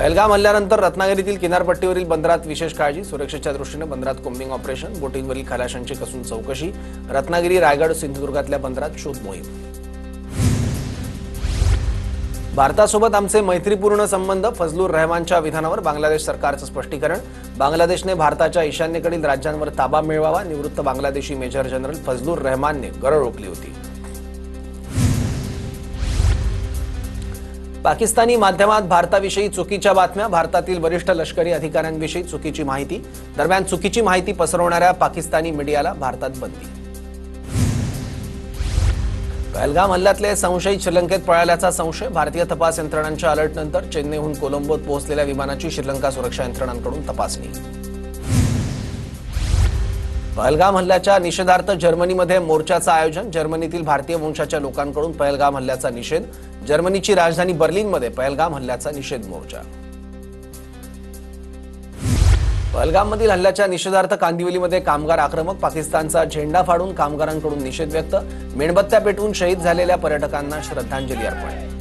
पहलगाम हल्ल्यानंतर रत्नागिरीतील किनारपट्टीवरील बंदरात विशेष काळजी, सुरक्षेच्या दृष्टीने बंदरात कोम्बिंग ऑपरेशन, बोटींवरील खलाशांची कसून चौकशी, रत्नागिरी, रायगड, सिंधुदुर्गातल्या बंदरात शोध मोहीम. भारतासोबत आमचे मैत्रीपूर्ण संबंध, फजलूर रहमानच्या विधानावर बांगलादेश सरकारचं स्पष्टीकरण. बांगलादेशने भारताच्या ईशान्येकडील राज्यांवर ताबा मिळवावा, निवृत्त बांगलादेशी मेजर जनरल फजलूर रहमानने गरळ ओकली होती. पाकिस्तानी माध्यमात भारताविषयी चुकीच्या बातम्या, भारतातील वरिष्ठ लष्करी अधिकाऱ्यांविषयी चुकीची माहिती. दरम्यान चुकीची माहिती पसरवणाऱ्या पाकिस्तानी मीडियाला भारतात बंदी. पहलगाम हल्ल्यातले संशयित श्रीलंकेत पळाल्याचा संशय. भारतीय तपास यंत्रणांच्या अलर्टनंतर चेन्नईहून कोलंबोत पोहोचलेल्या विमानाची श्रीलंका सुरक्षा यंत्रणांकडून तपासणी. पहलगाम हल्ल्याच्या निषेधार्थ जर्मनीमध्ये मोर्चाचं आयोजन. जर्मनीतील भारतीय वंशाच्या लोकांकडून पहलगाम हल्ल्याचा निषेध. जर्मनीची राजधानी बर्लिनमध्ये पहलगाम हल्ल्याचा निषेध मोर्चा. पहलगाममधील हल्ल्याच्या निषेधार्थ कांदिवलीमध्ये कामगार आक्रमक. पाकिस्तानचा झेंडा फाडून कामगारांकडून निषेध व्यक्त. मेणबत्त्या पेटवून शहीद झालेल्या पर्यटकांना श्रद्धांजली अर्पण.